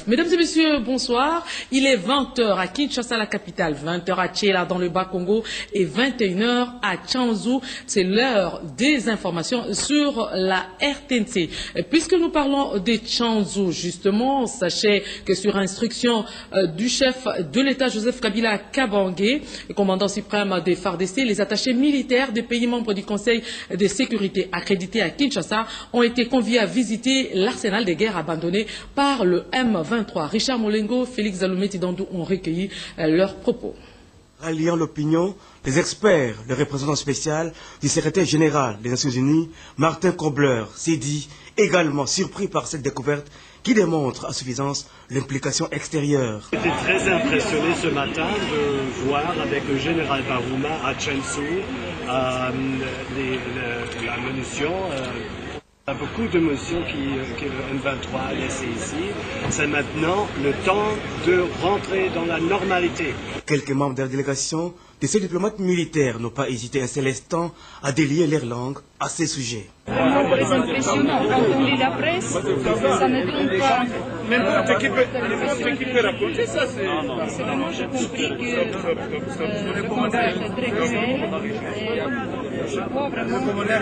Mesdames et messieurs, bonsoir. Il est 20h à Kinshasa, la capitale, 20h à Tchéla dans le Bas-Congo et 21h à Tchanzu. C'est l'heure des informations sur la RTNC. Puisque nous parlons de Tchanzu, justement, sachez que sur instruction du chef de l'État, Joseph Kabila Kabange, commandant suprême des FARDC, les attachés militaires des pays membres du Conseil de sécurité accrédités à Kinshasa ont été conviés à visiter l'arsenal de guerre abandonné par le M23. Richard Molengo, Félix Zaloumeti Dandou ont recueilli leurs propos. Ralliant l'opinion, les experts, le représentant spécial du secrétaire général des Nations Unies, Martin Kobler, s'est dit également surpris par cette découverte qui démontre à suffisance l'implication extérieure. J'étais très impressionné ce matin de voir avec le général Barouma à Tchanzu la munition. Il y a beaucoup de munitions que le M23 a laissées ici. C'est maintenant le temps de rentrer dans la normalité. Quelques membres de la délégation de ces diplomates militaires n'ont pas hésité un seul instant à délier leur langue à ces sujets. Vraiment très impressionnant. Quand on lit la presse, ça ne donne pas... N'importe qui peut raconter ça. C'est vraiment, j'ai compris que le combat est très cruel. Je crois vraiment que la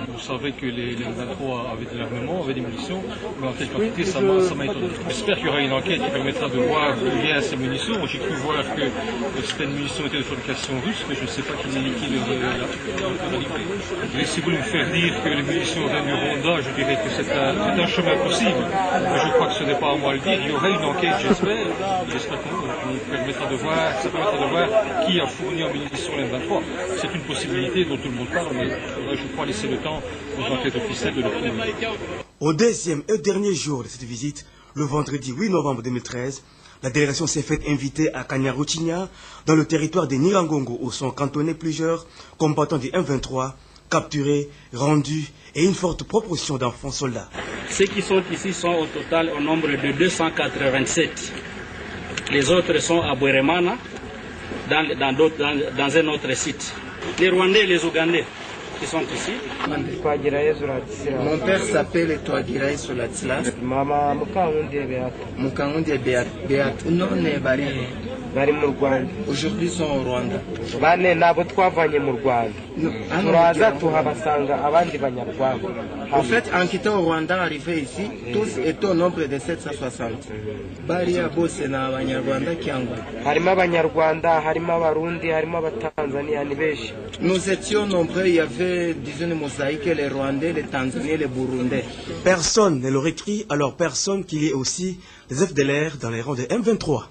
Vous savez que les 23 avaient de l'armement, avaient des munitions, mais en quelle quantité, ça m'a étonné. J'espère qu'il y aura une enquête qui permettra de voir d'où viennent ces munitions. J'ai cru voir que certaines munitions étaient de fabrication russe, mais je ne sais pas qui les si vous me faire dire que les munitions viennent du Rwanda, je dirais que c'est un chemin possible. Mais je crois que ce n'est pas à moi de le dire. Il y aura une enquête, j'espère. J'espère que ça permettra de voir qui a fourni en munitions les 23. C'est une possibilité dont tout le monde parle, mais je crois laisser le temps aux enquêtes officielles de le prouver. Au deuxième et dernier jour de cette visite, le vendredi 8 novembre 2013, la délégation s'est faite inviter à Kanyaruchinya, dans le territoire de Nirangongo, où sont cantonnés plusieurs combattants du M23, capturés, rendus et une forte proportion d'enfants soldats. Ceux qui sont ici sont au total au nombre de 287. Les autres sont à Bweremana, dans un autre site. Les Rwandais et les Ougandais qui sont ici. Mon père s'appelle Twagiraï Solatslas. Maman Mukangundi Beat. Non, aujourd'hui sont au Rwanda. En fait, en quittant au Rwanda, arrivé ici, tous étaient au nombre de 760. Baria Bosena, Banyarwanda, Kiangwa. Nous étions nombreux, il y avait, disons, une mosaïque, les Rwandais, les Tanzaniens, les Burundais. Personne ne l'aurait écrit, alors personne qu'il y ait aussi des FDLR dans les rangs de M23.